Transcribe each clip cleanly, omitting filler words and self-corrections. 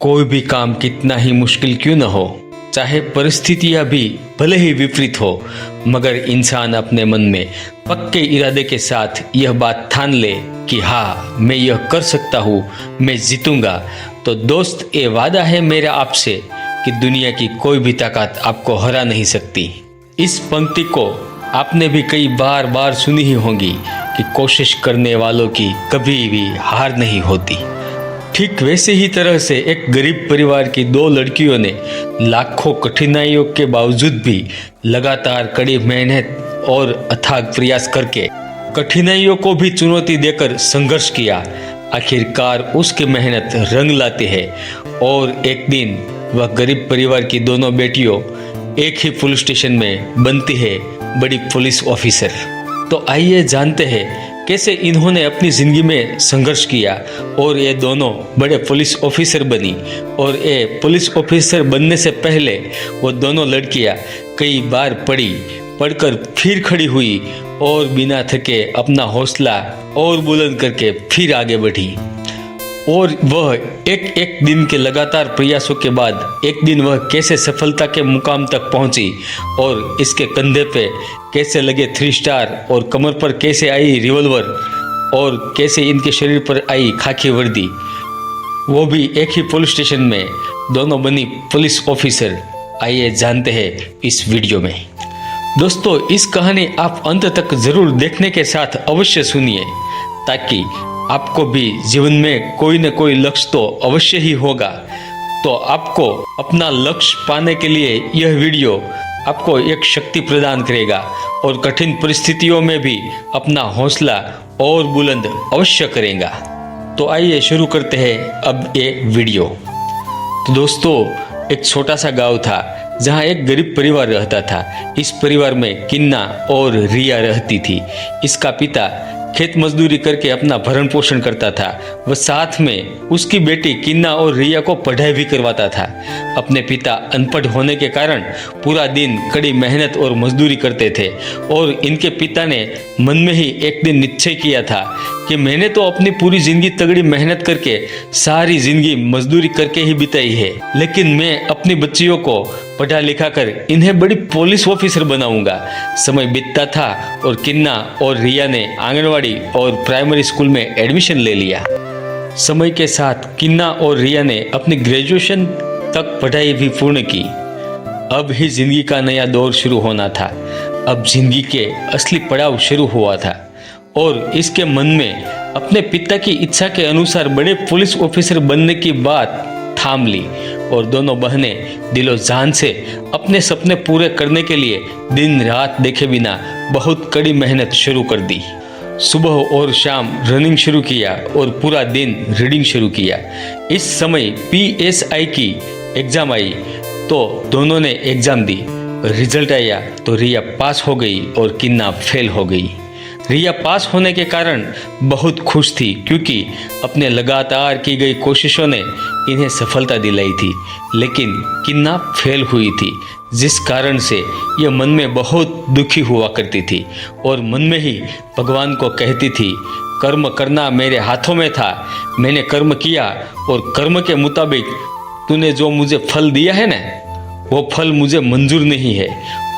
कोई भी काम कितना ही मुश्किल क्यों न हो, चाहे परिस्थितियां भी भले ही विपरीत हो, मगर इंसान अपने मन में पक्के इरादे के साथ यह बात ठान ले कि हाँ मैं यह कर सकता हूँ, मैं जीतूंगा, तो दोस्त ये वादा है मेरा आपसे कि दुनिया की कोई भी ताकत आपको हरा नहीं सकती। इस पंक्ति को आपने भी कई बार बार सुनी ही होगी कि कोशिश करने वालों की कभी भी हार नहीं होती। ठीक वैसे ही तरह से एक गरीब परिवार की दो लड़कियों ने लाखों कठिनाइयों के बावजूद भी लगातार कड़ी मेहनत और अथाग प्रयास करके कठिनाइयों को भी चुनौती देकर संघर्ष किया। आखिरकार उसकी मेहनत रंग लाती है और एक दिन वह गरीब परिवार की दोनों बेटियों एक ही पुलिस स्टेशन में बनती है बड़ी पुलिस ऑफिसर। तो आइए जानते हैं कैसे इन्होंने अपनी जिंदगी में संघर्ष किया और ये दोनों बड़े पुलिस ऑफिसर बनी। और ये पुलिस ऑफिसर बनने से पहले वो दोनों लड़कियां कई बार पढ़कर फिर खड़ी हुई और बिना थके अपना हौसला और बुलंद करके फिर आगे बढ़ी। और वह एक एक दिन के लगातार प्रयासों के बाद एक दिन वह कैसे सफलता के मुकाम तक पहुंची और इसके कंधे पे कैसे लगे 3 स्टार और कमर पर कैसे आई रिवॉल्वर और कैसे इनके शरीर पर आई खाकी वर्दी, वो भी एक ही पुलिस स्टेशन में दोनों बनी पुलिस ऑफिसर। आइए जानते हैं इस वीडियो में। दोस्तों इस कहानी आप अंत तक जरूर देखने के साथ अवश्य सुनिए, ताकि आपको भी जीवन में कोई न कोई लक्ष्य तो अवश्य ही होगा। तो आपको अपना लक्ष्य पाने के लिए यह वीडियो आपको एक शक्ति प्रदान करेगा और कठिन परिस्थितियों में भी अपना हौसला और बुलंद अवश्य करेगा। तो आइए शुरू करते हैं अब ये वीडियो। तो दोस्तों एक छोटा सा गांव था जहां एक गरीब परिवार रहता था। इस परिवार में किन्ना और रिया रहती थी। इसका पिता खेत मजदूरी करके अपना भरण पोषण करता था। वह साथ में उसकी बेटी किन्ना और रिया को पढ़ाई भी करवाता था। अपने पिता अनपढ़ होने के कारण पूरा दिन कड़ी मेहनत और मजदूरी करते थे और इनके पिता ने मन में ही एक दिन निश्चय किया था कि मैंने तो अपनी पूरी जिंदगी तगड़ी मेहनत करके सारी जिंदगी मजदूरी करके ही बिताई है, लेकिन मैं अपनी बच्चियों को पढ़ा लिखा कर इन्हें बड़ी पुलिस ऑफिसर बनाऊंगा। समय बीतता था और किन्ना और रिया ने आंगनवाड़ी और प्राइमरी स्कूल में एडमिशन ले लिया। समय के साथ किन्ना और रिया ने अपनी ग्रेजुएशन तक पढ़ाई भी पूर्ण की। अब ही जिंदगी का नया दौर शुरू होना था। अब जिंदगी के असली पड़ाव शुरू हुआ था और इसके मन में अपने पिता की इच्छा के अनुसार बड़े पुलिस ऑफिसर बनने की बात थाम ली और दोनों बहनें दिलो जान से अपने सपने पूरे करने के लिए दिन रात देखे बिना बहुत कड़ी मेहनत शुरू कर दी। सुबह और शाम रनिंग शुरू किया और पूरा दिन रीडिंग शुरू किया। इस समय PSI की एग्जाम आई तो दोनों ने एग्जाम दी। रिजल्ट आया तो रिया पास हो गई और किन्ना फेल हो गई। रिया पास होने के कारण बहुत खुश थी क्योंकि अपने लगातार की गई कोशिशों ने इन्हें सफलता दिलाई थी, लेकिन किन्ना फेल हुई थी, जिस कारण से यह मन में बहुत दुखी हुआ करती थी और मन में ही भगवान को कहती थी, कर्म करना मेरे हाथों में था, मैंने कर्म किया और कर्म के मुताबिक तूने जो मुझे फल दिया है ना, वो फल मुझे मंजूर नहीं है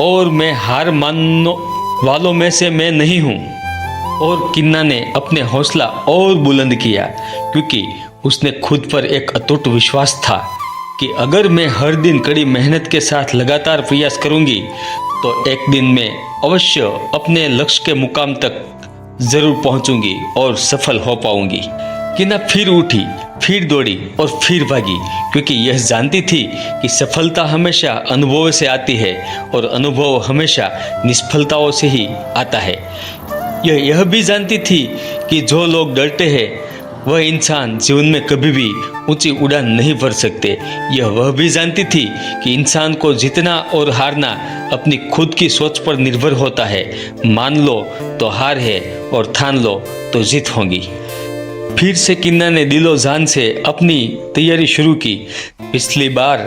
और मैं हार मानने वालों में से मैं नहीं हूँ। और किन्ना ने अपने हौसला और बुलंद किया क्योंकि उसने खुद पर एक अटूट विश्वास था कि अगर मैं हर दिन कड़ी मेहनत के साथ लगातार प्रयास करूंगी तो एक दिन मैं अवश्य अपने लक्ष्य के मुकाम तक जरूर पहुंचूंगी और सफल हो पाऊंगी। किन्ना फिर उठी, फिर दौड़ी और फिर भागी क्योंकि यह जानती थी कि सफलता हमेशा अनुभव से आती है और अनुभव हमेशा निष्फलताओं से ही आता है। यह भी जानती थी कि जो लोग डरते हैं वह इंसान जीवन में कभी भी ऊंची उड़ान नहीं भर सकते। यह वह भी जानती थी कि इंसान को जीतना और हारना अपनी खुद की सोच पर निर्भर होता है। मान लो तो हार है और ठान लो तो जीत होगी। फिर से किन्ना ने दिलो जान से अपनी तैयारी शुरू की। पिछली बार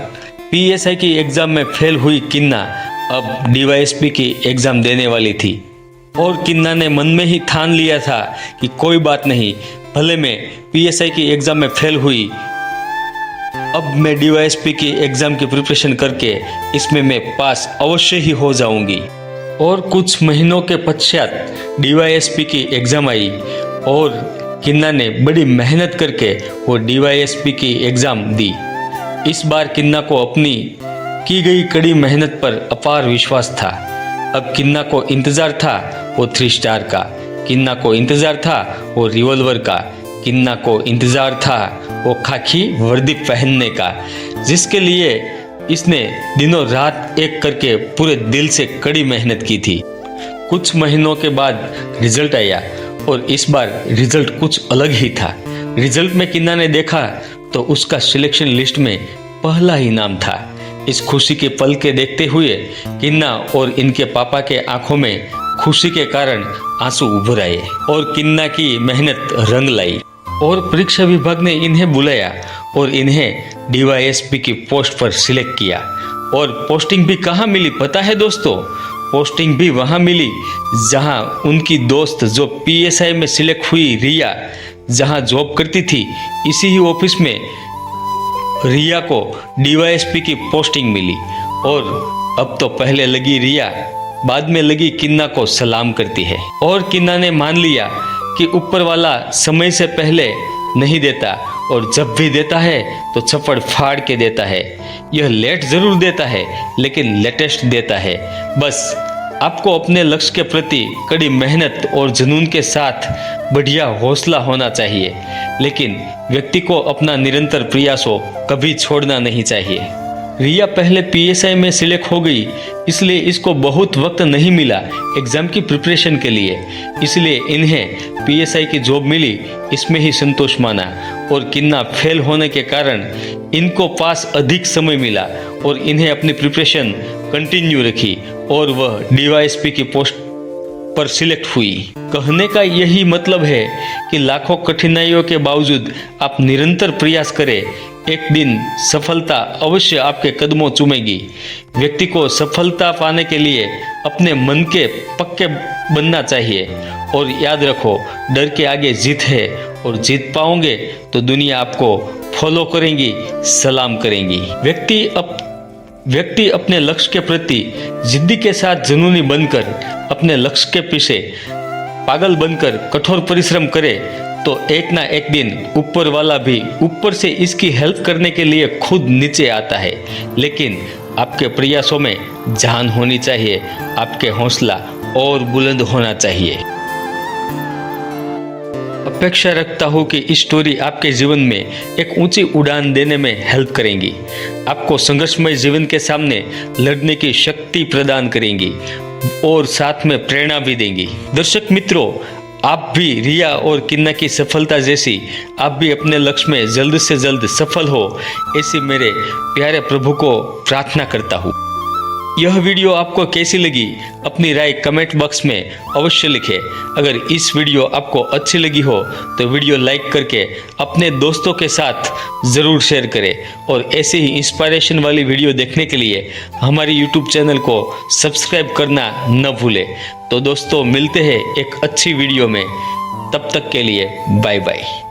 PSI की एग्जाम में फेल हुई किन्ना अब DYSP की एग्जाम देने वाली थी और किन्ना ने मन में ही ठान लिया था कि कोई बात नहीं, भले मैं PSI की एग्जाम में फेल हुई अब मैं डीवाईएसपी की एग्ज़ाम की प्रिपरेशन करके इसमें मैं पास अवश्य ही हो जाऊंगी। और कुछ महीनों के पश्चात डीवाईएसपी की एग्ज़ाम आई और किन्ना ने बड़ी मेहनत करके वो डीवाईएसपी की एग्ज़ाम दी। इस बार किन्ना को अपनी की गई कड़ी मेहनत पर अपार विश्वास था। अब किन्ना को इंतज़ार था वो 3 स्टार का, किन्ना को इंतज़ार था वो रिवॉल्वर का, किन्ना को इंतज़ार था वो खाकी वर्दी पहनने का, जिसके लिए इसने दिनों रात एक करके पूरे दिल से कड़ी मेहनत की थी। कुछ महीनों के बाद रिजल्ट आया और इस बार रिजल्ट कुछ अलग ही था। रिजल्ट में किन्ना ने देखा तो उसका सिलेक्शन लिस्ट में पहला ही नाम था। इस खुशी के पल के देखते हुए किन्ना और इनके पापा के आंखों में खुशी के कारण आंसू उभर आए और किन्ना की मेहनत रंग लाई। और परीक्षा विभाग ने इन्हें बुलाया और इन्हें डीवाईएसपी की पोस्ट पर सिलेक्ट किया। और पोस्टिंग भी कहाँ मिली पता है दोस्तों? पोस्टिंग भी वहाँ मिली जहाँ उनकी दोस्त जो पीएसआई में सिलेक्ट हुई रिया जहाँ जॉब करती थी, इसी ही ऑफिस में रिया को डीवाईएसपी की पोस्टिंग मिली। और अब तो पहले लगी रिया, बाद में लगी किन्ना को सलाम करती है। और किन्ना ने मान लिया कि ऊपर वाला समय से पहले नहीं देता और जब भी देता है तो छप्पड़ फाड़ के देता है। यह लेट जरूर देता है लेकिन लेटेस्ट देता है। बस आपको अपने लक्ष्य के प्रति कड़ी मेहनत और जुनून के साथ बढ़िया हौसला होना चाहिए, लेकिन व्यक्ति को अपना निरंतर प्रयासों कभी छोड़ना नहीं चाहिए। रिया पहले पीएसआई में सिलेक्ट हो गई, इसलिए इसको बहुत वक्त नहीं मिला एग्जाम की प्रिपरेशन के लिए, इसलिए इन्हें पीएसआई की जॉब मिली, इसमें ही संतोष माना। और किन्ना फेल होने के कारण इनको पास अधिक समय मिला और इन्हें अपनी प्रिपरेशन कंटिन्यू रखी और वह डीवाईएसपी की पोस्ट पर सिलेक्ट हुई। कहने का यही मतलब है कि लाखों कठिनाइयों के बावजूद आप निरंतर प्रयास करें, एक दिन सफलता अवश्य आपके कदमों चूमेगी। व्यक्ति को सफलता पाने के लिए अपने मन के पक्के बनना चाहिए और याद रखो, डर के आगे जीत है और जीत पाओगे तो दुनिया आपको फॉलो करेंगी, सलाम करेंगी। व्यक्ति अपने लक्ष्य के प्रति जिद्दी के साथ जुनूनी बनकर अपने लक्ष्य के पीछे पागल बनकर कठोर परिश्रम करे तो एक ना एक दिन ऊपर वाला भी ऊपर से इसकी हेल्प करने के लिए खुद नीचे आता है। लेकिन आपके प्रयासों में जान होनी चाहिए, आपके हौसला और बुलंद होना चाहिए। अपेक्षा रखता हूँ कि इस स्टोरी आपके जीवन में एक ऊंची उड़ान देने में हेल्प करेंगी, आपको संघर्षमय जीवन के सामने लड़ने की शक्ति प्रदान करेंगी और साथ में प्रेरणा भी देंगी। दर्शक मित्रों, आप भी रिया और किन्ना की सफलता जैसी आप भी अपने लक्ष्य में जल्द से जल्द सफल हो, ऐसी मेरे प्यारे प्रभु को प्रार्थना करता हूँ। यह वीडियो आपको कैसी लगी अपनी राय कमेंट बॉक्स में अवश्य लिखें। अगर इस वीडियो आपको अच्छी लगी हो तो वीडियो लाइक करके अपने दोस्तों के साथ ज़रूर शेयर करें और ऐसे ही इंस्पायरेशन वाली वीडियो देखने के लिए हमारी यूट्यूब चैनल को सब्सक्राइब करना न भूलें। तो दोस्तों, मिलते हैं एक अच्छी वीडियो में, तब तक के लिए बाय बाय।